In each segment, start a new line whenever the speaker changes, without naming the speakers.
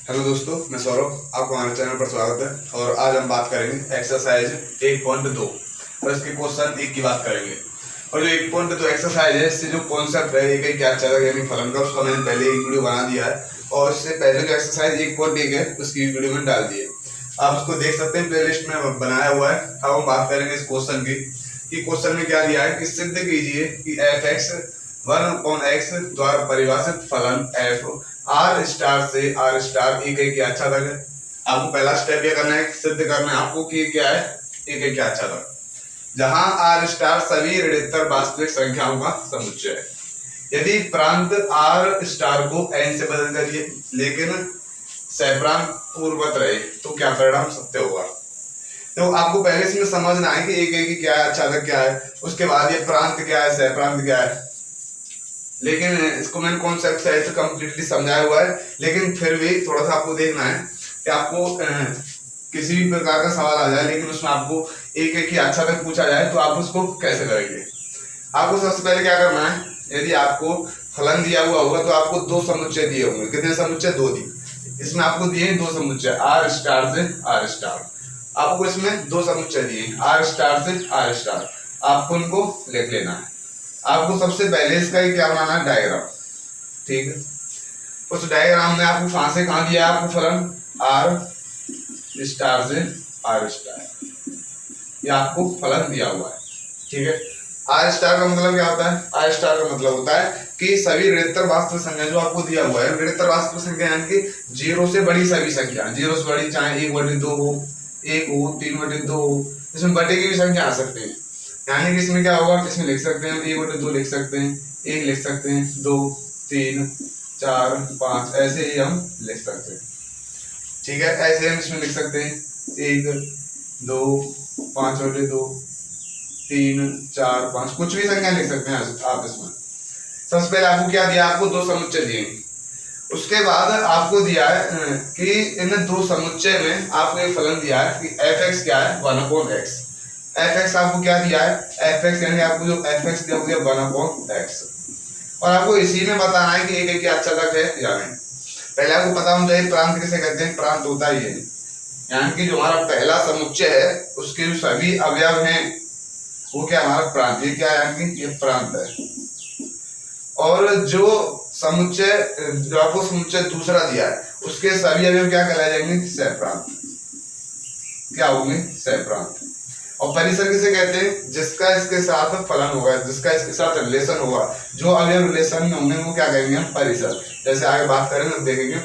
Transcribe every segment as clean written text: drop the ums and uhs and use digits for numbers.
Hello दोस्तों, मैं सौरभ। आपको हमारे चैनल पर स्वागत है। और आज हम बात करेंगे एक्सरसाइज 1.2 और इसके क्वेश्चन 1 की बात करेंगे। और जो 1.2 एक्सरसाइज है, इससे जो कॉन्सेप्ट है एक क्या अच्छा लगे यानी फलन का, उसका मैंने पहले एक वीडियो बना दिया है। और इससे पहले जो एक्सरसाइज 1.1 है उसकी वीडियो में डाल दी है, आप उसको देख सकते हैं, प्लेलिस्ट में बनाया हुआ है। अब हम बात करेंगे इस क्वेश्चन की कि क्वेश्चन में क्या दिया है कि सिद्ध कीजिए कि एफ एक्स 1/x द्वारा परिभाषित फलन एफ आर स्टार से आर स्टार एक क्या अच्छा लगे। आपको पहला स्टेप ये करना है, सिद्ध करना है आपको कि क्या है एक क्या अच्छा लगे, जहां आर स्टार सभी ऋणात्मक वास्तविक संख्याओं का समुच्चय है। यदि प्रांत आर स्टार को एन से बदल करिए लेकिन सैप्रांत पूर्ववत रहे तो क्या परिणाम सत्य होगा। तो आपको पहले इसमें समझना है कि एक की क्या है, अच्छा लग क्या है, उसके बाद ये प्रांत क्या है, सैप्रांत क्या है। लेकिन इसको मैंने कॉन्सेप्ट से ऐसे कंप्लीटली समझाया हुआ है, लेकिन फिर भी थोड़ा सा आपको देखना है कि आपको किसी भी प्रकार का सवाल आ जाए लेकिन उसमें आपको एक ही अच्छा तक पूछा जाए तो आप उसको कैसे करेंगे। आपको सबसे पहले क्या करना है, यदि आपको फलन दिया हुआ होगा तो आपको दो समुच्चय दिए होंगे। कितने समुच्चय? दो दिए। इसमें आपको दिए दो समुच्चय, आर स्टार से आर स्टार। आपको इसमें दो समुच्चय दिए, आर स्टार से आर स्टार। आपको उनको लिख लेना है। आपको सबसे पहले इसका क्या बनाना है, डायग्राम। ठीक है, उस डायग्राम में आपको कहां से कहां दिया है आपको फलन, आर स्टार से आर स्टार, ये आपको फलन दिया हुआ है। ठीक है, आर स्टार का मतलब क्या होता है? आर स्टार का मतलब होता है कि सभी ऋणात्मक वास्तविक संख्या जो आपको दिया हुआ है, ऋणात्मक वास्तविक संख्या यानी कि जीरो से बड़ी सभी संख्या, जीरो से बड़ी चाहे 1/2 हो, 1 हो, 3/2 हो, इसमें बटे की भी संख्या आ सकती है। यानी कि इसमें क्या होगा, इसमें लिख सकते हैं 1/2 लिख सकते हैं, 1 लिख सकते हैं, 2, 3, 4, 5 ऐसे ही हम लिख सकते हैं। ठीक है, ऐसे हम इसमें लिख सकते हैं 1, 2, 5/2, 3, 4, 5 कुछ भी संख्या लिख सकते हैं आप इसमें। सबसे पहले आपको क्या दिया, आपको दो समुच्चय दिए। उसके बाद आपको दिया है कि इन दो समुच्चय में आपको एक फलन दिया है कि एफ एक्स क्या है, 1/x। एफ एक्स आपको क्या दिया है, एफ एक्स यानी आपको जो एफ एक्स दिया हुआ 1/x। और आपको इसी में बताना है कि एक क्या अच्छा तक है या नहीं। पहले आपको पता होना चाहिए प्रांत किसे कहते हैं। प्रांत होता ही है यानी कि जो हमारा पहला समुच्चय है उसके जो सभी अवयव हैं वो क्या हमारा प्रांत, ये क्या है यानी कि ये प्रांत है। और जो समुच्चय जो आपको समुच्चय दूसरा दिया है उसके सभी अवयव क्या कहलाए जाएंगे, सहप्रांत। क्या होंगे, सहप्रांत। और परिसर किसे कहते हैं, जिसका इसके साथ फलन होगा, जिसका इसके साथ रिलेशन होगा, जो अवयव रिलेशन में होंगे वो क्या कहेंगे हम, परिसर। जैसे आगे बात करेंगे तो देखेंगे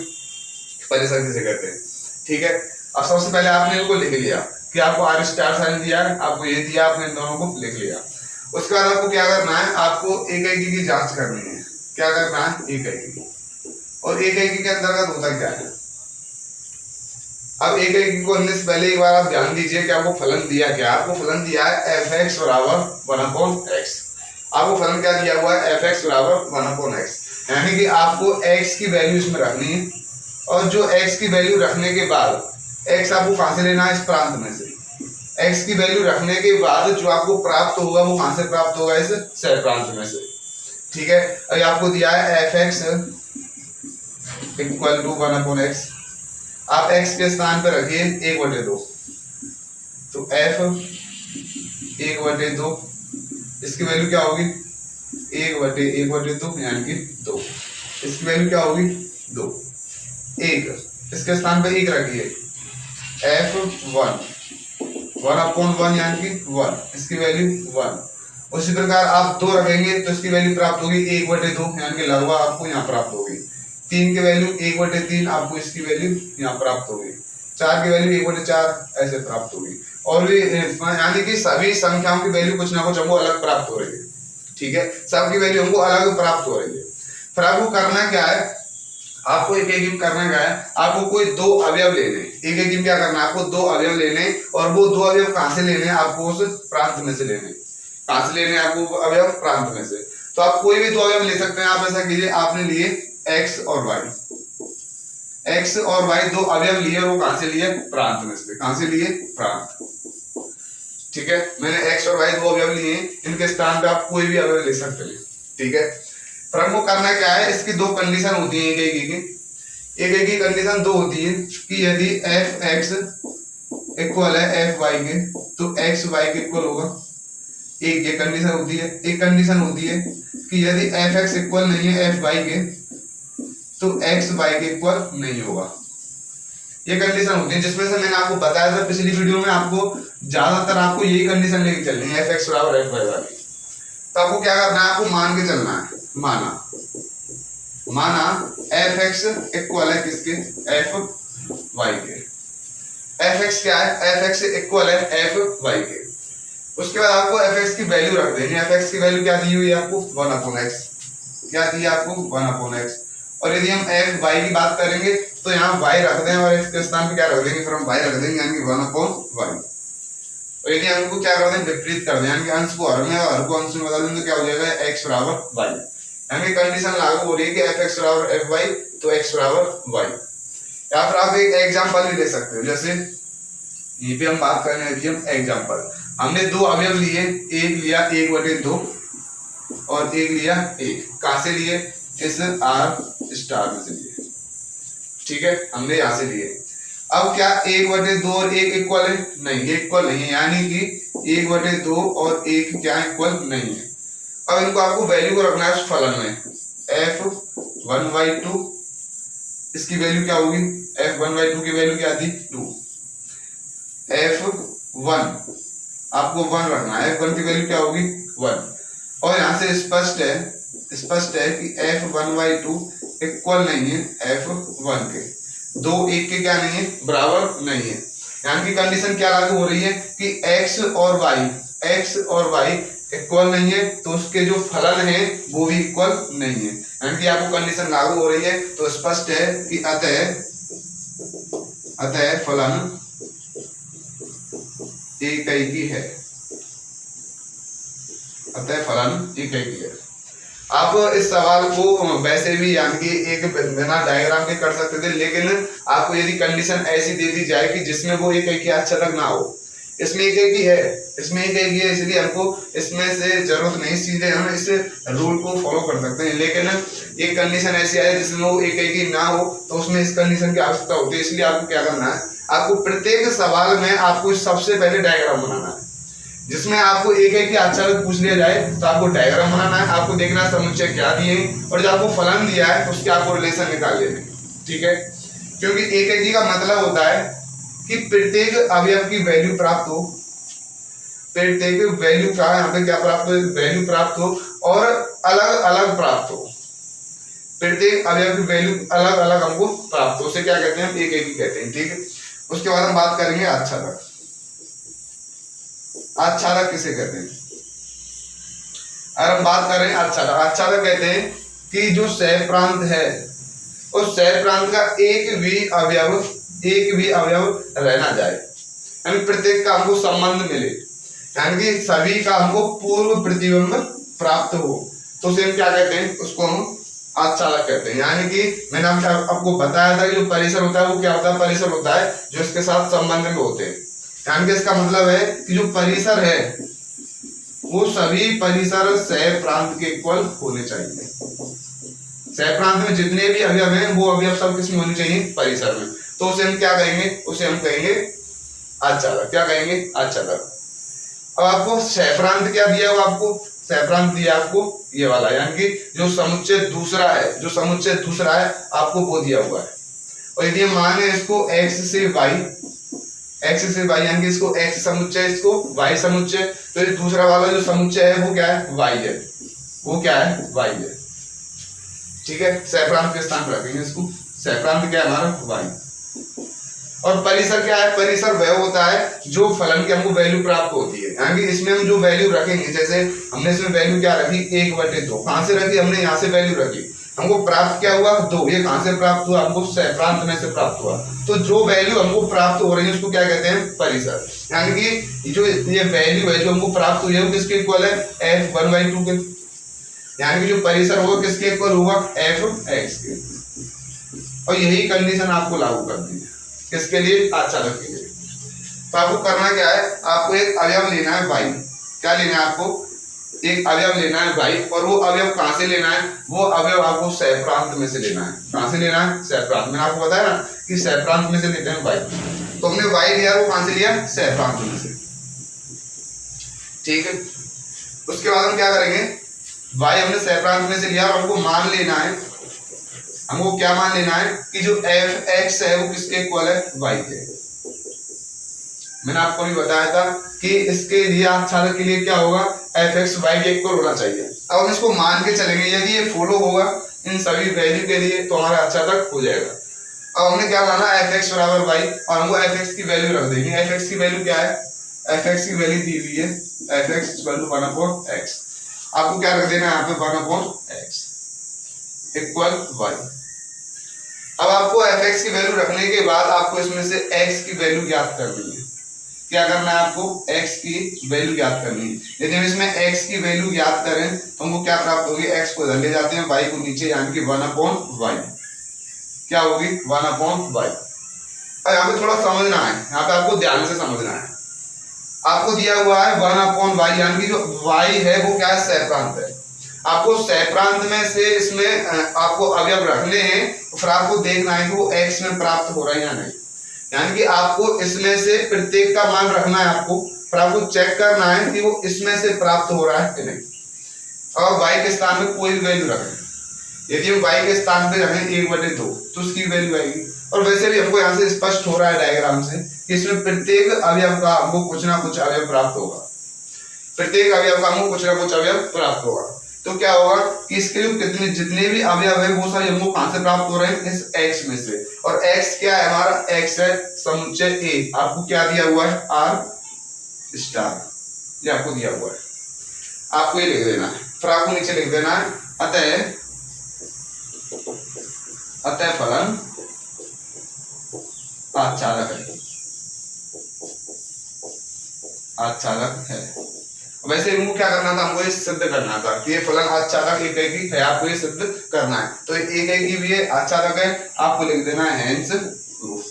परिसर किसे कहते हैं। ठीक है, अब सबसे पहले आपने इनको लिख लिया कि आपको आर स्टार साइन दिया है, आपको ये दिया, आपने इन दोनों को लिख लिया। उसके बाद आपको क्या करना है, आपको एक की जांच करनी है। क्या करना है, एक की। और एक के अंतर्गत होता क्या है। अब एक को लिखने से पहले एक बार आप ध्यान दीजिए कि आपको फलन दिया क्या। आपको फलन दिया है एफ एक्स बराबर 1/x। आपको फलन क्या दिया हुआ है, एफ एक्स बराबर 1/x। यानी कि आपको x की वैल्यू इसमें रखनी है। और जो x की वैल्यू रखने के बाद x आपको कहां से लेना है, इस प्रांत में से। x की वैल्यू रखने के बाद जो आपको प्राप्त होगा वो कहां से प्राप्त होगा, इस सह प्रांत में से। ठीक है, अभी आपको दिया है F x equal to 1/x। आप x के स्थान पर रखिए 1/2, तो f 1/2 इसकी वैल्यू क्या होगी, 1/1/2 यानी कि 2। इसकी वैल्यू क्या होगी, 2। 1 इसके स्थान पर 1 रखिए, f 1/1 यानी कि 1, इसकी वैल्यू 1। उसी प्रकार आप 2 रखेंगे तो इसकी वैल्यू प्राप्त होगी 1/2 यानी कि लगभग आपको यहाँ प्राप्त होगी। 3 की वैल्यू 1/3 आपको इसकी वैल्यू यहाँ प्राप्त होगी। 4 की वैल्यू 1/4 ऐसे प्राप्त होगी। और भी यानी कि सभी संख्याओं की वैल्यू कुछ ना कुछ हमको अलग प्राप्त हो रही है। ठीक है, सबकी वैल्यू हमको अलग प्राप्त हो रही है। फिर आपको करना क्या है, आपको एक करना क्या है, आपको कोई दो अवयव लेने। एक क्या करना है, आपको दो अवयव लेने। और वो दो अवयव कहां से लेने, आपको उस प्रांत में से लेने। कहां से लेने आपको अवयव, प्रांत में से। तो आप कोई भी दो अवयव ले सकते हैं। आप ऐसा कीजिए, आपने लिए x और y, x और y दो अवयव लिए, वो कहां से लिए, प्रांत में से। कहां से लिए, प्रांत। ठीक है, मैंने x और y दो अवयव लिए, इनके स्थान पे आप कोई भी अवयव ले सकते हैं। ठीक है, पर हमको करना क्या है, इसकी दो कंडीशन होती है एक की एक की कंडीशन दो होती है कि यदि एफ एक्स इक्वल है एफ वाई के तो एक्स वाई के इक्वल होगा, एक ये कंडीशन होती है। एक कंडीशन होती है कि यदि एफ एक्स इक्वल नहीं है एफ वाई के तो एक्स वाई के इक्वल नहीं होगा। ये कंडीशन होती है जिसमें से मैंने आपको बताया था पिछली वीडियो में, आपको ज्यादातर आपको यही कंडीशन लेके चलनी है, एफ एक्स बराबर एफ वाई वाली। तो आपको क्या करना है, आपको मान के चलना है, माना एफ एक्स इक्वल है किसके, एफ वाई के। एफ एक्स क्या है, एफ एक्स इक्वल है एफ वाई के। उसके बाद आपको एफ एक्स की वैल्यू रख देनी है। एफ एक्स की वैल्यू क्या दी हुई है आपको, 1/x। क्या दी है आपको, 1/x। और यदि हम एफ वाई की बात करेंगे तो यहाँ y रख दें और इसके स्थान पे क्या रख देंगे, फिर हम y रख देंगे, यानी कि 1/y। और यदि हमको क्या कर दें, विपरीत कर दें, यानी कि अंश को हर में और हर को अंश में बदल दें तो क्या हो जाएगा, x बराबर y। यानी कंडीशन लागू हो रही है कि एफ एक्स बराबर एफ वाई तो x बराबर y। या फिर आप एक एग्जांपल भी ले सकते हो, जैसे यहीं पे हम बात कर रहे हैं कि हम एग्जांपल, हमने दो अवयव लिए, एक लिया 1/2 और एक लिया 1। कहां से लिए, इस r स्टार में से लिए, ठीक है, हमने यहां से लिए। अब क्या 1/2 और 1 इक्वल है, नहीं, ये इक्वल नहीं है, यानी कि 1/2 और 1 क्या इक्वल नहीं है। अब इनको आपको वैल्यू को रखना है उस फलन में, f1/2, इसकी वैल्यू क्या होगी, f1/2 की वैल्यू क्या थी, 2। f1 आपको 1 रखना है, f1 की वैल्यू क्या होगी, 1। और यहां से स्पष्ट है कि f1/2 इक्वल नहीं है f1 के, दो एक के क्या नहीं है, बराबर नहीं है। यानी कि कंडीशन क्या लागू हो रही है कि x और y इक्वल नहीं है, तो उसके जो फलन है वो भी इक्वल नहीं है। यानी कि आपको कंडीशन लागू हो रही है तो स्पष्ट है कि अतः फलन एक ही है, अतः फलन एक ही है। आप इस सवाल को वैसे भी यानी कि एक बिना डायग्राम के कर सकते थे, लेकिन आपको यदि कंडीशन ऐसी दे दी जाए कि जिसमें वो एक ही अक्षरक ना हो, इसमें एक ही है, इसलिए हमको इसमें से जरूरत नहीं, सीधे हम इस रूल को फॉलो कर सकते हैं। लेकिन एक कंडीशन ऐसी है जिसमें वो एक ही ना हो तो उसमें इस कंडीशन की आवश्यकता होती है। इसलिए आपको क्या करना है, आपको प्रत्येक सवाल में आपको सबसे पहले डायग्राम बनाना है। जिसमें आपको एक ही अक्षर पूछ लिया जाए तो आपको डायग्राम बनाना है, आपको देखना है समुच्चय क्या दिए और जो आपको फलन दिया है उसके आपको रिलेशन निकाल लेने, ठीक है। क्योंकि एक ही का मतलब होता है कि प्रत्येक अवयव की वैल्यू प्राप्त हो, प्रत्येक वैल्यू का यहाँ पे क्या प्राप्त हो, वैल्यू प्राप्त हो और अलग अलग प्राप्त हो। प्रत्येक अवयव की वैल्यू अलग अलग हमको प्राप्त हो, उसे क्या कहते हैं, हम एक ही कहते हैं, ठीक है। उसके बाद हम बात करेंगे आच्छादक। आच्छादक किसे कहते हैं, अगर हम बात करें आच्छादक कहते हैं कि जो सह प्रांत है उस सह प्रांत का एक भी अवयव रहना जाए, यानी प्रत्येक का हमको संबंध मिले, यानी कि सभी का हमको पूर्व प्रतिबिंब प्राप्त हो, तो उसे हम क्या कहते हैं, उसको हम आच्छादक कहते हैं। यानी कि मैंने आपको बताया था कि जो परिसर होता है वो क्या होता है, परिसर होता है जो इसके साथ संबंध में होते हैं। यानी कि इसका मतलब है कि जो परिसर है वो सभी परिसर सह प्रांत के इक्वल होने चाहिए। सह प्रांत में जितने भी अवयव हैं वो अवयव सब किसमें होने चाहिए, परिसर में। तो उसे हम क्या कहेंगे, उसे हम कहेंगे आच्छादक। क्या कहेंगे, आच्छादक। अब आपको सह प्रांत क्या दिया हुआ, आपको सह प्रांत दिया आपको ये वाला, यानी कि जो समुच्चय दूसरा है आपको वो दिया हुआ है। और यदि हम माने इसको x से y यानी कि इसको x समुच्चय, इसको y समुच्चय, तो ये दूसरा वाला जो समुच्चय है वो क्या है, y है, वो क्या है, y है, ठीक है। सह प्रांत के स्थान पर रखेंगे इसको, सह प्रांत क्या है हमारा, y। और परिसर क्या है, परिसर वह होता है जो फलन की हमको वैल्यू प्राप्त होती है, यानी कि इसमें हम जो वैल्यू रखेंगे, जैसे हमने इसमें वैल्यू क्या रखी, 1/2, कहां से रखी, हमने यहाँ से वैल्यू रखी, हमको प्राप्त क्या हुआ, 2। ये कहां से प्राप्त हुआ, हमको सह प्रांत में से प्राप्त हुआ। तो जो वैल्यू हमको प्राप्त हो रही है उसको क्या कहते हैं, परिसर। यानी कि जो ये वैल्यू है जो हमको प्राप्त हुई है वो किसके इक्वल है, f1/2 के। यानी कि जो परिसर होगा किसके इक्वल होगा, f(x) के। और यही कंडीशन आपको लागू कर दी है किसके लिए, आच्छादक के लिए। तो आपको करना क्या है, आपको एक अवयव लेना है y। क्या लेना है आपको, एक अवयव लेना है भाई, और वो अवयव कहाँ से लेना है, वो अवयव आपको सहप्रांत में से लेना है। कहाँ से लेना है, सहप्रांत। मैंने आपको बताया ना कि सहप्रांत में से लेते हैं भाई, तो हमने वाई लिया, वो कहाँ से लिया, सहप्रांत में से। ठीक है, उसके बाद हम क्या करेंगे, वाई हमने सहप्रांत में से लिया और हमको मान लेना है, हमको क्या मान लेना है कि जो एफ एक्स है वो किसके इक्वल है, वाई के। मैंने आपको भी बताया था कि इसके लिए छात्र के लिए क्या होगा, एफ एक्स वाई के इक्वल होना चाहिए। अब हम इसको मान के चलेंगे, यदि ये फॉलो होगा इन सभी वैल्यू के लिए तो हमारा अच्छा तक हो जाएगा। अब हमने क्या माना, एफ एक्स बराबर वाई, और हमको एफ एक्स की वैल्यू रख देंगे। एफ एक्स की वैल्यू क्या है, एफ एक्स की वैल्यू दी हुई है F x equal to 1/x। आपको क्या रख देना है यहाँ पे, 1/x इक्वल वाई। अब आपको एफ एक्स की वैल्यू रखने के बाद आपको इसमें से x की वैल्यू ज्ञात करनी है। क्या करना है आपको, x की वैल्यू ज्ञात करनी है। यदि हम इसमें x की वैल्यू ज्ञात करें तो हमको क्या प्राप्त होगी, x को इधर ले जाते हैं, y को नीचे, यानी कि 1/y क्या होगी, 1/y। अब यहाँ पे थोड़ा समझना है, यहाँ पे आपको ध्यान से समझना है। आपको दिया हुआ है 1/y, यानी कि जो y है वो क्या है, सहप्रांत है। आपको सहप्रांत में से इसमें आपको अवयव रखने हैं, फिर आपको देखना है कि वो x में प्राप्त हो रहा है या नहीं। यानी कि आपको इसमें से प्रत्येक का मान रखना है आपको, फिर आपको चेक करना है कि वो इसमें से प्राप्त हो रहा है कि नहीं। और y के स्थान में कोई भी वैल्यू रखें, यदि हम y के स्थान पे रखें 1/2 तो उसकी वैल्यू आएगी। और वैसे भी हमको यहाँ से स्पष्ट हो रहा है डायग्राम से कि इसमें प्रत्येक अवयव का हमको कुछ ना कुछ अवयव प्राप्त होगा, प्रत्येक अवयव का हमको कुछ ना कुछ अवयव प्राप्त होगा। तो क्या होगा कि इसके कितने जितने भी अवयव है वो सारे हमको कहां से प्राप्त हो रहे हैं, इस x में से। और x क्या है हमारा, x है समुच्चय a। आपको क्या दिया हुआ है, r स्टार, ये आपको दिया हुआ है, आपको ये लिख देना है, फिर आपको नीचे लिख देना है अतः फलन आच्छादक है, आच्छादक है। वैसे इनको क्या करना था, हमको ये सिद्ध करना था कि ये फलन आच्छादक एकेकी है, आपको ये सिद्ध करना है। तो एकेकी भी है, आच्छादक है, आपको लिख देना है हेंस प्रूफ।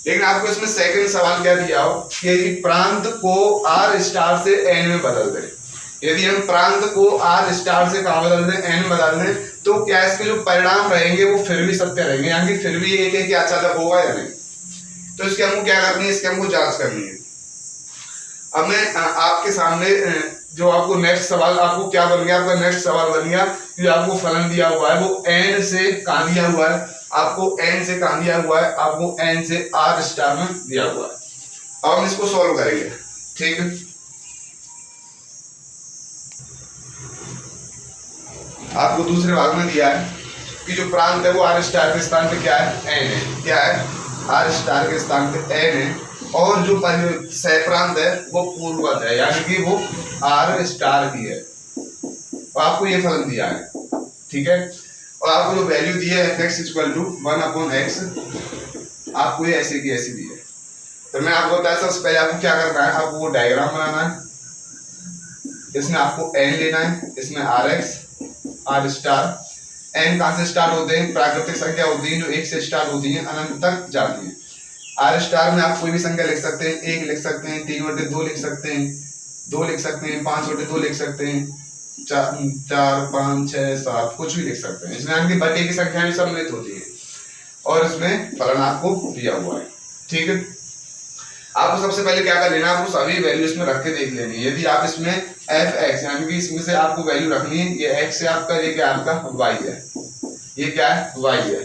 लेकिन आपको इसमें सेकंड सवाल क्या दिया हो कि यदि प्रांत को r स्टार से n में बदल दें, यदि हम प्रांत को r स्टार से कहां बदल दें, n बदल दें, तो क्या इसके जो परिणाम रहेंगे वो फिर भी सत्य रहेंगे, यानी कि फिर भी एकेकी आच्छादक होगा या नहीं। तो इसके हमको क्या करनी है, इसके हमको जांच करनी है। अब मैं आपके सामने जो आपको नेक्स्ट सवाल आपको क्या बन गया, आपका नेक्स्ट सवाल बन गया कि आपको फलन दिया हुआ है वो n से कहां दिया हुआ है, आपको n से कहां दिया हुआ है, आपको n से r स्टार में दिया हुआ है। अब हम इसको सॉल्व करेंगे, ठीक है। आपको दूसरे भाग में दिया है कि जो प्रांत है वो r स्टार के स्थान पे क्या है, n है, क्या है, r स्टार के स्थान पे n है, और जो सहप्रांत है वो पूर्ववत है, यानी कि वो r स्टार ही है। और आपको ये फलन दिया है, ठीक है, और आपको जो वैल्यू दी है f(x = 1/x), आपको ये ऐसे की ऐसी दी है। तो मैं आपको बताया सबसे पहले आपको क्या करना है, आपको वो डायग्राम बनाना है, इसमें आपको n लेना है, इसमें rx r स्टार, n कहां से स्टार्ट होते हैं, प्राकृतिक संख्या होती है जो 1 से स्टार्ट होती है, अनंत तक जाती है। r स्टार में आप कोई भी संख्या लिख सकते हैं, 1 लिख सकते हैं, 3/2 लिख सकते हैं, 2 लिख सकते हैं, 5/2 लिख सकते हैं, 4 5 6 7 कुछ भी लिख सकते हैं। इसमें आपकी बटे की संख्या भी सम्मिलित होती है, और इसमें फलन आपको दिया हुआ है, ठीक है। आपको सबसे पहले क्या कर लेना, आपको सभी वैल्यू इसमें रख के देख लेनी है। यदि आप इसमें f(x) यानी कि इसमें से आपको वैल्यू रखनी है, ये x है आपका, ये क्या आपका y है, ये क्या है y है,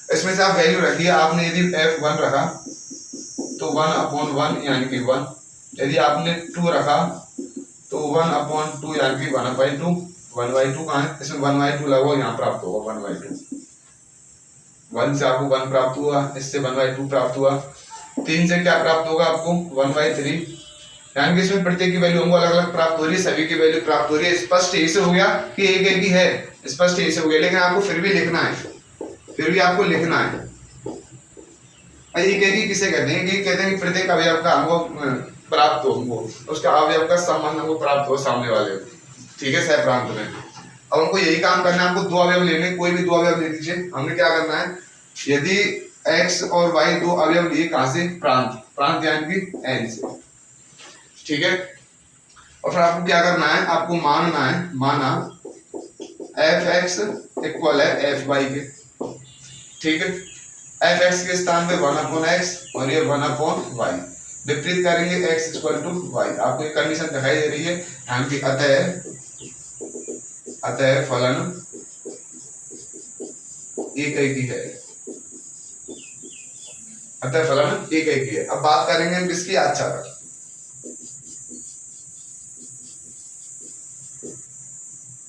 इसमें से आप वैल्यू रखिए। आपने यदि f1 रखा तो 1/1 यानी कि 1, यदि आपने 2 रखा तो 1/2 यानी कि 1/2, 1/2 कहाँ है, इसमें 1/2 लगा, यहाँ प्राप्त होगा 1/2, 1 से आपको 1 प्राप्त हुआ, इससे 1/2 प्राप्त हुआ, 3 से क्या प्राप्त होगा आपको 1/3, यानी कि इसमें प्रत्येक की वैल्यू हमको अलग अलग प्राप्त हो रही है, सभी की वैल्यू प्राप्त हो रही है। स्पष्ट यही से हो गया कि एक एक ही है, स्पष्ट यही से हो गया, लेकिन आपको फिर भी लिखना है, फिर भी आपको लिखना है। एक एक ही किसे कहते हैं, कि कहते हैं कि प्रत्येक अवयव का हमको प्राप्त हो, हमको उसका अवयव का संबंध हमको प्राप्त हो सामने वाले, ठीक है, सहप्रांत में। अब हमको यही काम करना है, आपको 2 अवयव लेने, कोई भी 2 अवयव ले लीजिए। हमने क्या करना है, यदि x और y 2 अवयव लिए कहां से, प्रांत, प्रांत यानी कि n से, ठीक है। और फिर आपको क्या करना है, आपको मानना है, माना एफ एक्स इक्वल है एफ वाई के, ठीक है। एफ एक्स के स्थान पे 1/x और ये 1/y, विपरीत करेंगे x इक्वल टू वाई। आपको एक कंडीशन दिखाई दे रही है यहाँ की, अतः फलन एक ही है, अतः फलन एक ही है। अब बात करेंगे हम किसकी, आच्छादक।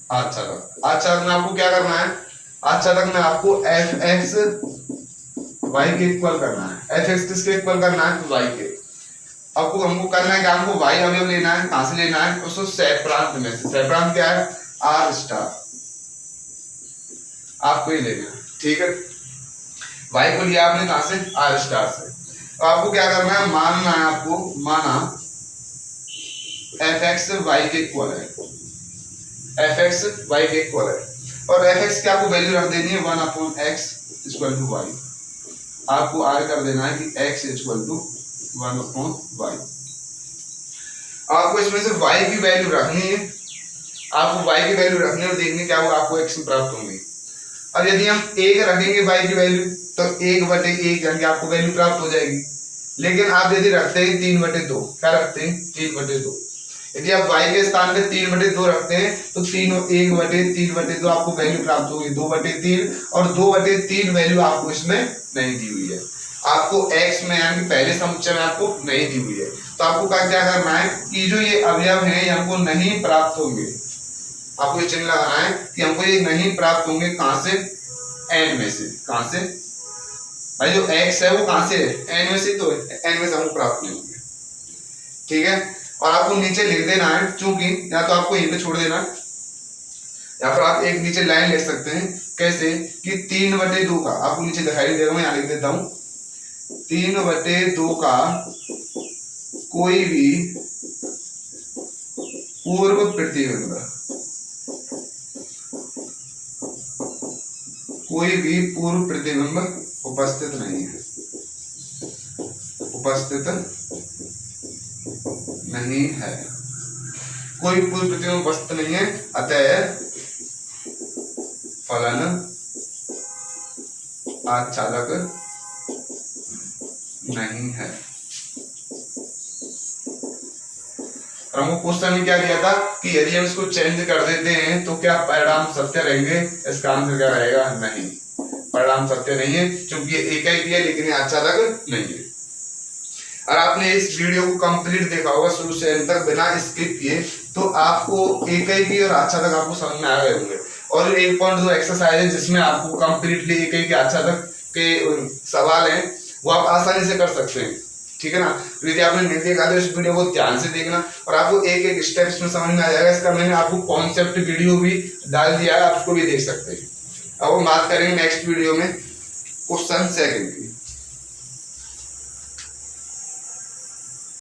आच्छादक में आपको क्या करना है, आच्छादक में आपको एफ एक्स वाई के इक्वल करना है। एफ एक्स किसके इक्वल करना है, वाई के। आपको हमको करना है कि हमको वाई अवयव लेना है, कहां से लेना है, उसको सैप्रांत में से। सैप्रांत क्या है, आर स्टार, आपको ही लेना है, ठीक है। वाई को लिया आपने कहां से, आर स्टार से। तो आपको क्या करना है, मानना है आपको, माना एफ एक्स वाई के इक्वल है, एफ एक्स वाई के इक्वल है, और एफ एक्स की आपको वैल्यू रख देनी है 1/x इक्वल टू वाई। आपको आर कर देना है कि x इक्वल टू 1/y। आपको इसमें से y की वैल्यू रखनी है, आपको y की वैल्यू रखनी है और देखनी क्या होगा, आपको x प्राप्त होंगी। अब यदि हम 1 रखेंगे y की वैल्यू तो 1/1 यानी आपको वैल्यू प्राप्त हो जाएगी। लेकिन आप यदि रखते हैं 3/2, क्या रखते हैं, 3/2। यदि आप y के स्थान पे 3/2 रखते हैं तो 1/3/2 आपको वैल्यू प्राप्त होगी 2/3, और 2/3 वैल्यू आपको इसमें नहीं दी हुई है, आपको x में यानी पहले समुच्चय में आपको नहीं दी हुई है। तो आपको क्या करना है कि जो ये अवयव हैं हमको नहीं प्राप्त होंगे, आपको ये चिन्ह लगाना है कि हमको ये नहीं प्राप्त होंगे, कहां से, n में से। कहां से भाई, जो x है वो कहां से है, n में से, तो n में से हमको प्राप्त नहीं होंगे, ठीक है। और आपको नीचे लिख देना है, चूंकि या तो आपको यहीं पे छोड़ देना या फिर आप एक नीचे लाइन लिख सकते हैं, कैसे कि 3/2 का, आपको नीचे दिखाई दे रहा हूं, यहाँ लिख देता हूं, 3/2 का कोई भी पूर्व प्रतिबिंब, कोई भी पूर्व प्रतिबिंब उपस्थित नहीं है, उपस्थित नहीं है, कोई पूर्व प्रतिबिंब उपस्थित नहीं है, अतः फलन आच्छादक नहीं है। और हमको क्वेश्चन में क्या दिया था कि यदि हम इसको चेंज कर देते हैं तो क्या परिणाम सत्य रहेंगे, इसका आंसर क्या रहेगा, नहीं, परिणाम सत्य नहीं है, क्योंकि ये एक ही है लेकिन ये आच्छादक नहीं है। और आपने इस वीडियो को कंप्लीट देखा होगा शुरू से अंत तक बिना स्किप किए, तो आपको एक ही और आच्छादक आपको समझ में आ गए होंगे। और 1.2 एक्सरसाइज है जिसमें आपको कंप्लीटली एक ही आच्छादक के सवाल हैं, वो आप आसानी से कर सकते हैं, ठीक है ना। यदि आपने नहीं देखा तो इस वीडियो को ध्यान से देखना और आपको एक एक स्टेप इसमें समझ में आ जाएगा। इसका मैंने आपको कॉन्सेप्ट वीडियो भी डाल दिया है, आप उसको भी देख सकते हैं। अब हम बात करेंगे नेक्स्ट वीडियो में क्वेश्चन सेकंड की।